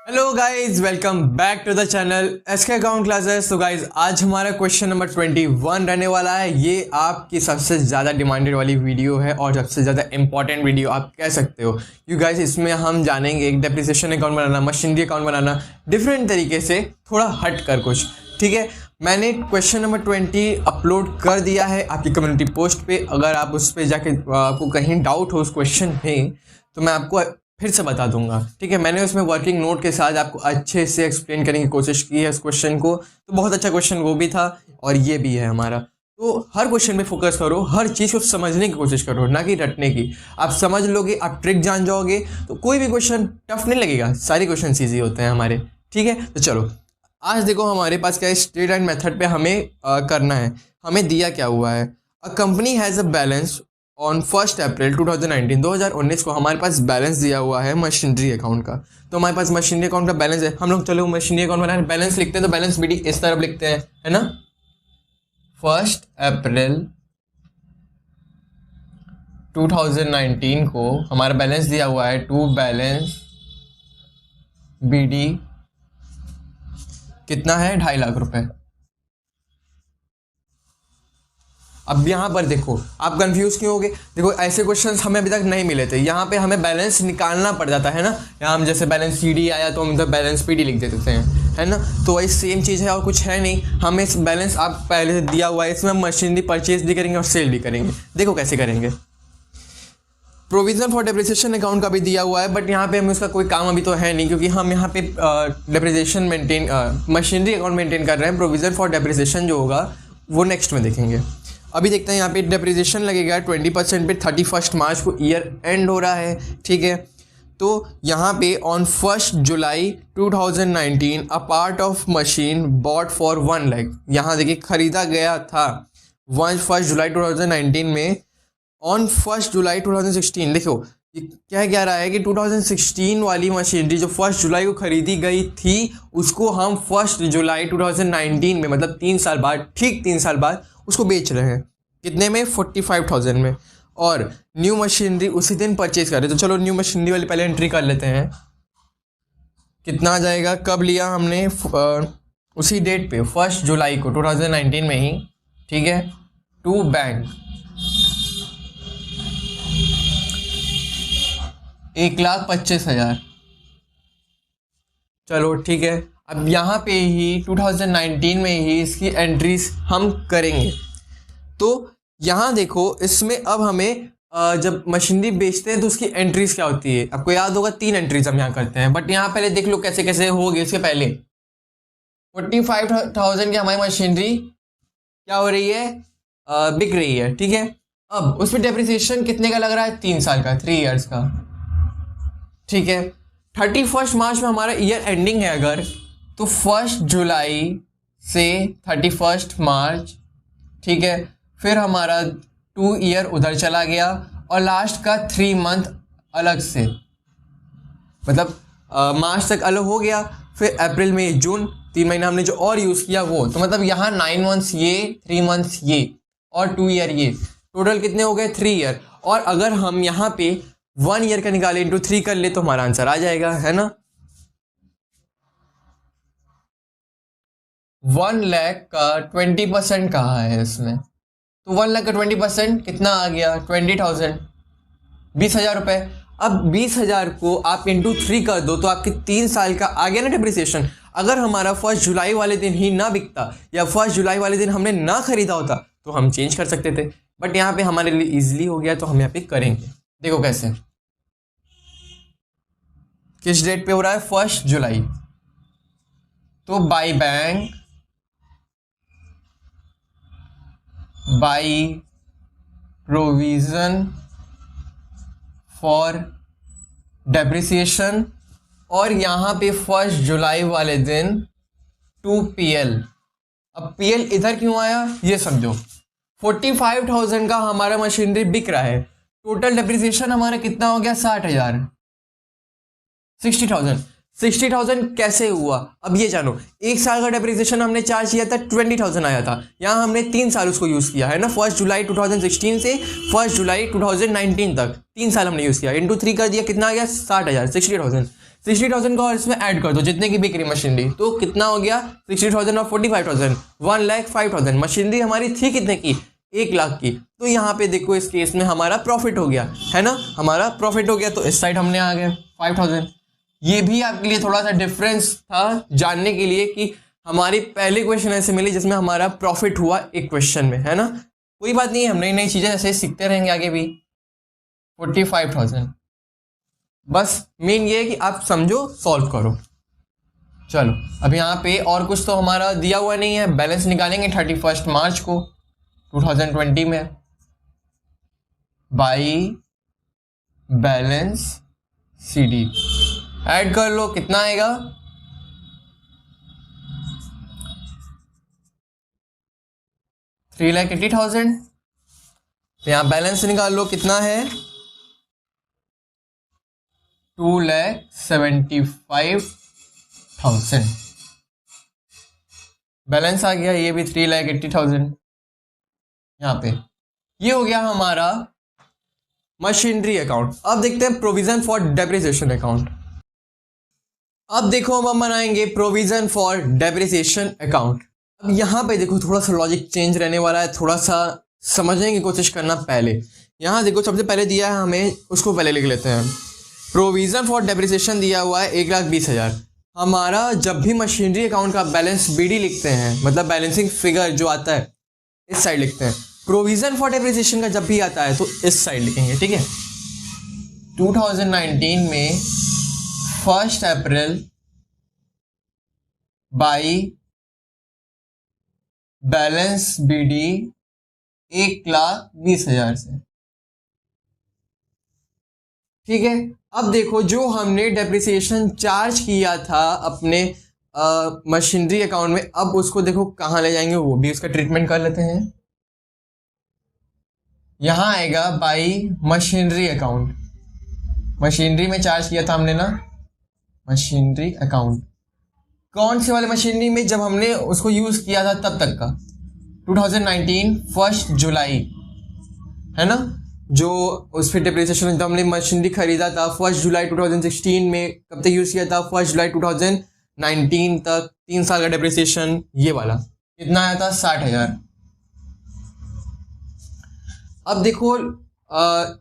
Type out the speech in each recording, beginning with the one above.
Hello guys, welcome back to the channel SK account classes. तो guys, आज हमारा question number 21 रहने वाला है। ये आपकी सबसे ज़्यादा डिमांडेड वाली वीडियो है और सबसे ज़्यादा इंपॉर्टेंट वीडियो आप कह सकते हो, क्योंकि गाइस इसमें हम जानेंगे एक डेप्रिसिएशन अकाउंट बनाना, मशीनरी अकाउंट बनाना डिफरेंट तरीके से, थोड़ा हट कर कुछ। ठीक है, मैंने क्वेश्चन नंबर 20 अपलोड कर दिया है आपकी कम्युनिटी पोस्ट पे। अगर आप उस पर जाके आपको कहीं डाउट हो उस क्वेश्चन में, तो मैं आपको फिर से बता दूंगा। ठीक है, मैंने उसमें वर्किंग नोट के साथ आपको अच्छे से एक्सप्लेन करने की कोशिश की है इस क्वेश्चन को। तो बहुत अच्छा क्वेश्चन वो भी था और ये भी है हमारा। तो हर क्वेश्चन में फोकस करो, हर चीज़ को समझने की कोशिश करो, ना कि रटने की। आप समझ लोगे, आप ट्रिक जान जाओगे, तो कोई भी क्वेश्चन टफ नहीं लगेगा। सारे क्वेश्चन ईजी होते हैं हमारे। ठीक है, तो चलो आज देखो हमारे पास क्या है। स्ट्रेट लाइन मेथड पे हमें करना है। हमें दिया क्या हुआ है, a company has a balance on 1 अप्रैल 2019 को हमारे पास बैलेंस दिया हुआ है मशीनरी अकाउंट का। तो हमारे पास मशीनरी अकाउंट का बैलेंस है। हम लोग चलो मशीनरी अकाउंट बनाने बैलेंस लिखते हैं, तो बैलेंस बीडी इस तरफ लिखते हैं, है ना। 1 अप्रैल 2019 को हमारा बैलेंस दिया हुआ है टू बैलेंस बीडी कितना है, 2.5 लाख रुपए। अब यहाँ पर देखो, आप कंफ्यूज क्यों होगे। देखो ऐसे क्वेश्चंस हमें अभी तक नहीं मिले थे। यहाँ पे हमें बैलेंस निकालना पड़ जाता है ना। यहाँ हम जैसे बैलेंस सीडी आया तो हम इधर बैलेंस पीडी लिख देते हैं, है ना। तो वही सेम चीज़ है और कुछ है नहीं। हमें इस बैलेंस आप पहले से दिया हुआ है, इसमें हम मशीनरी परचेज भी करेंगे और सेल भी करेंगे। देखो कैसे करेंगे। प्रोविजन फॉर डेप्रिसिएशन अकाउंट का भी दिया हुआ है, बट यहाँ पे हमें उसका कोई काम अभी तो है नहीं, क्योंकि हम यहाँ पे depreciation maintain machinery account maintain कर रहे हैं। प्रोविजन फॉर डेप्रिसिएशन जो होगा वो नेक्स्ट में देखेंगे। अभी देखते हैं। यहाँ पे डेप्रिसिएशन लगेगा 20% पे। 31 मार्च को ईयर एंड हो रहा है। ठीक है, तो यहाँ पे on 1 July 2019 a part of machine bought for 1 lakh. यहाँ देखिए खरीदा गया था 1 जुलाई 2019 में। ऑन 1 जुलाई 2016 देखो ये क्या रहा है कि 2016 वाली मशीनरी जो 1 जुलाई को खरीदी गई थी, उसको हम 1 जुलाई 2019 में, मतलब 3 साल बाद, ठीक 3 साल बाद उसको बेच रहे हैं। कितने में? 45,000 में। और न्यू मशीनरी उसी दिन परचेज कर रहे हैं। तो चलो न्यू मशीनरी वाली पहले एंट्री कर लेते हैं। कितना आ जाएगा, कब लिया हमने? उसी डेट पे 1 जुलाई को 2019 में ही। ठीक है, टू बैंक 1,25,000। चलो ठीक है, अब यहाँ पे ही 2019 में ही इसकी एंट्रीज हम करेंगे। तो यहाँ देखो, इसमें अब हमें जब मशीनरी बेचते हैं तो उसकी एंट्रीज क्या होती है, आपको याद होगा 3 एंट्रीज हम यहाँ करते हैं। बट यहाँ पहले देख लो कैसे कैसे होगी। इसके पहले 45,000 की हमारी मशीनरी क्या हो रही है, बिक रही है। ठीक है, अब उसमें डेप्रिसिएशन कितने का लग रहा है? 3 साल का, 3 ईयर्स का। ठीक है, 31 मार्च में हमारा ईयर एंडिंग है अगर, तो 1 जुलाई से 31 मार्च। ठीक है, फिर हमारा 2 ईयर उधर चला गया और लास्ट का 3 मंथ अलग से, मतलब मार्च तक अलग हो गया। फिर अप्रैल मई जून 3 महीना हमने जो और यूज़ किया वो, तो मतलब यहाँ 9 मंथ्स ये, 3 मंथ्स ये और 2 ईयर ये, टोटल कितने हो गए? 3 ईयर। और अगर हम यहाँ पे 1 ईयर का निकाले इंटू 3 कर ले तो हमारा आंसर आ जाएगा, है ना। 1 लाख का 20% कहा है इसमें, तो 1 लाख का 20% कितना आ गया? 20,000, 20,000 रुपए। अब 20,000 को आप इंटू 3 कर दो तो आपके 3 साल का आ गया ना डेप्रिसिएशन। अगर हमारा 1 जुलाई वाले दिन ही ना बिकता या 1 जुलाई वाले दिन हमने ना खरीदा होता तो हम चेंज कर सकते थे, बट यहाँ पे हमारे लिए इजीली हो गया तो हम यहाँ पे करेंगे। देखो कैसे, किस डेट पे हो रहा है? 1 जुलाई। तो by bank, by provision for depreciation, और यहाँ पे 1 जुलाई वाले दिन 2 PL। अब PL इधर क्यों आया ये समझो। 45,000 का हमारा मशीनरी बिक रहा है, टोटल डेप्रिसिएशन हमारा कितना हो गया? 60,000, 60,000। 60,000 कैसे हुआ, अब ये जानो। एक साल का डेप्रिसिएशन हमने चार्ज किया था, 20,000 आया था। यहाँ हमने 3 साल उसको यूज़ किया है ना, 1 जुलाई 2016 से 1 जुलाई 2019 तक 3 साल हमने यूज़ किया। इंटू 3 कर दिया, कितना आ गया 60,000, 60,000 को और इसमें ऐड कर दो जितने की बिक रही मशीनरी, तो कितना हो गया 60,000 और 45,000, 1,05,000। मशीनरी हमारी थी कितने की, 1,00,000 की। तो यहाँ पे देखो इस केस में हमारा प्रॉफिट हो गया है ना, हमारा प्रॉफिट हो गया। तो इस साइड हमने आ गए 5,000। ये भी आपके लिए थोड़ा सा डिफरेंस था जानने के लिए कि हमारी पहले क्वेश्चन ऐसे मिली जिसमें हमारा प्रॉफिट हुआ एक क्वेश्चन में, है ना। कोई बात नहीं है, हम नई नई चीज़ें ऐसे सीखते रहेंगे आगे भी। 45,000, बस मेन ये है कि आप समझो, सॉल्व करो। चलो अब यहाँ पे और कुछ तो हमारा दिया हुआ नहीं है। बैलेंस निकालेंगे 31 मार्च को 2020 में बाई बैलेंस CD। ऐड कर लो, कितना आएगा 3,80,000। तो यहाँ बैलेंस निकाल लो, कितना है 2,75,000। बैलेंस आ गया, ये भी 3,80,000। यहाँ पे ये हो गया हमारा मशीनरी अकाउंट। अब देखते हैं प्रोविजन फॉर डेप्रिसिएशन अकाउंट। अब देखो हम बनाएंगे प्रोविजन फॉर डेप्रिसिएशन अकाउंट। अब यहाँ पे देखो थोड़ा सा लॉजिक चेंज रहने वाला है, थोड़ा सा समझने की कोशिश करना। पहले यहाँ देखो सबसे पहले दिया है हमें, उसको पहले लिख लेते हैं। प्रोविजन फॉर डेप्रिसिएशन दिया हुआ है 1,20,000। हमारा जब भी मशीनरी अकाउंट का बैलेंस BD लिखते हैं, मतलब बैलेंसिंग फिगर जो आता है इस साइड लिखते हैं। प्रोविजन फॉर डेप्रिसिएशन का जब भी आता है तो इस साइड लिखेंगे, ठीक है। 2019 में 1 अप्रैल बाई बैलेंस BD 1,20,000 से, ठीक है। अब देखो जो हमने डेप्रिसिएशन चार्ज किया था अपने मशीनरी अकाउंट में, अब उसको देखो कहाँ ले जाएंगे, वो भी उसका ट्रीटमेंट कर लेते हैं। यहाँ आएगा बाई मशीनरी अकाउंट। मशीनरी में चार्ज किया था हमने ना, मशीनरी अकाउंट कौन से वाले मशीनरी में, जब हमने उसको यूज किया था तब तक का 2019 1 जुलाई, है ना। जो उस पर डेप्रिसिएशन जब हमने मशीनरी खरीदा था 1 जुलाई 2016 में, कब तक यूज किया था 1 जुलाई 2019 तक, 3 साल का डेप्रिसिएशन। ये वाला कितना आया था 60,000। अब देखो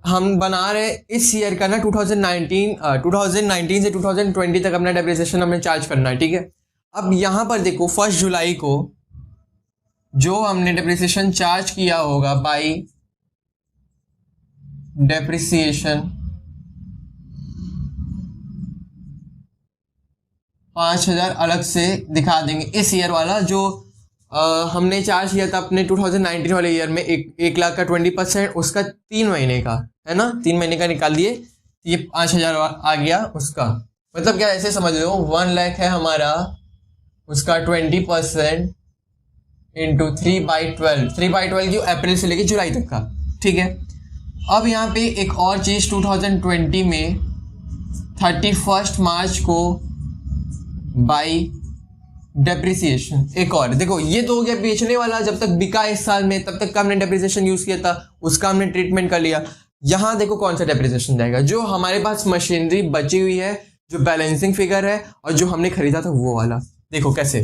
हम बना रहे इस ईयर का ना 2019 से 2020 तक अपना डेप्रिसिएशन हमें चार्ज करना है, ठीक है। अब यहाँ पर देखो 1 जुलाई को जो हमने डेप्रिसिएशन चार्ज किया होगा बाई डेप्रिसिएशन 5,000 अलग से दिखा देंगे। इस ईयर वाला जो हमने चार्ज किया था अपने 2019 वाले ईयर में 1,00,000 का 20%, उसका 3 महीने का, है ना, 3 महीने का निकाल दिए, ये 5,000 आ गया उसका। मतलब क्या ऐसे समझ लो 1,00,000 है हमारा, उसका 20% इंटू 3/12, 3/12 की अप्रैल से लेके जुलाई तक का, ठीक है। अब यहाँ पे एक और चीज़ 2020 में 31 मार्च को बाई डेप्रिसिएशन, एक और देखो ये तो हो गया बेचने वाला, जब तक बिका इस साल में तब तक का हमने डेप्रिसिएशन यूज किया था, उसका हमने ट्रीटमेंट कर लिया। यहाँ देखो कौन सा डेप्रिसिएशन जाएगा, जो हमारे पास मशीनरी बची हुई है, जो बैलेंसिंग फिगर है और जो हमने खरीदा था वो वाला। देखो कैसे,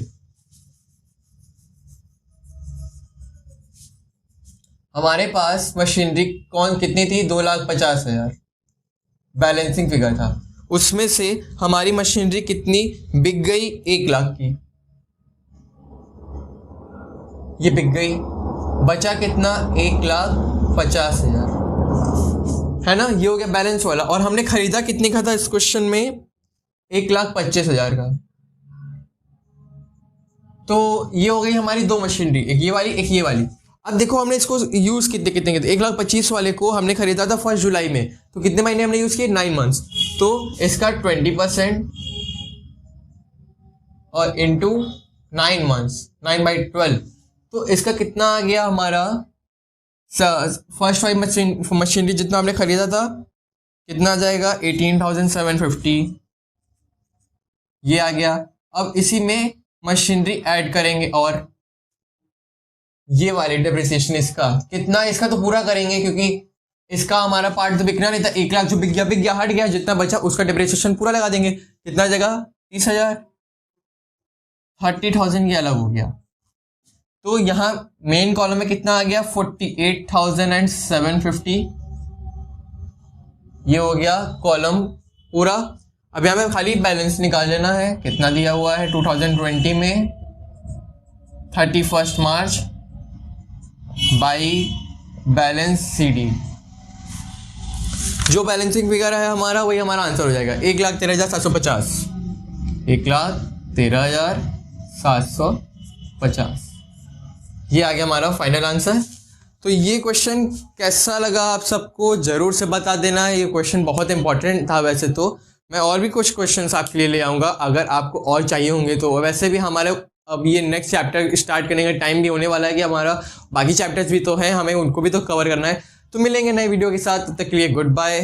हमारे पास मशीनरी कितनी थी 2,50,000 बैलेंसिंग फिगर था, उसमें से हमारी मशीनरी कितनी बिक गई 1,00,000 की, ये बिक गई, बचा कितना 1,50,000, है ना। ये हो गया बैलेंस वाला। और हमने खरीदा कितने का था इस क्वेश्चन में 1,25,000 का। तो ये हो गई हमारी दो मशीनरी, एक ये वाली एक ये वाली। अब देखो हमने इसको यूज कितने 1,25,000 वाले को हमने खरीदा था 1 जुलाई में, तो कितने महीने हमने यूज किए 9 मंथ्स। तो इसका 20% और इंटू 9 मंथ्स, 9/12, तो इसका कितना आ गया हमारा फर्स्ट 5 मशीनरी जितना हमने खरीदा था, कितना आ जाएगा 18,750। ये आ गया। अब इसी में मशीनरी ऐड करेंगे और ये वाली डिप्रिसिएशन इसका कितना, इसका तो पूरा करेंगे क्योंकि इसका हमारा पार्ट तो बिकना नहीं था। 1 लाख जो बिक गया हट गया, जितना बचा उसका डिप्रिसिएशन पूरा लगा देंगे। कितना जगह 30,000, 30,000 ये अलग हो गया। तो यहाँ मेन कॉलम में कितना आ गया 48,750, ये हो गया कॉलम पूरा। अब यहाँ में खाली बैलेंस निकाल लेना है, कितना दिया हुआ है 2020 में 31 मार्च बाई बैलेंस CD। जो बैलेंसिंग फिगर है हमारा वही हमारा आंसर हो जाएगा 1,13,750, 1,13,750। ये आ गया हमारा फाइनल आंसर। तो ये क्वेश्चन कैसा लगा आप सबको ज़रूर से बता देना है। ये क्वेश्चन बहुत इंपॉर्टेंट था। वैसे तो मैं और भी कुछ क्वेश्चंस आपके लिए ले आऊँगा अगर आपको और चाहिए होंगे तो। वैसे भी हमारे अब ये नेक्स्ट चैप्टर स्टार्ट करने का टाइम भी होने वाला है कि हमारा बाकी चैप्टर्स भी तो हैं, हमें उनको भी तो कवर करना है। तो मिलेंगे नए वीडियो के साथ, तब तक के लिए गुड बाय।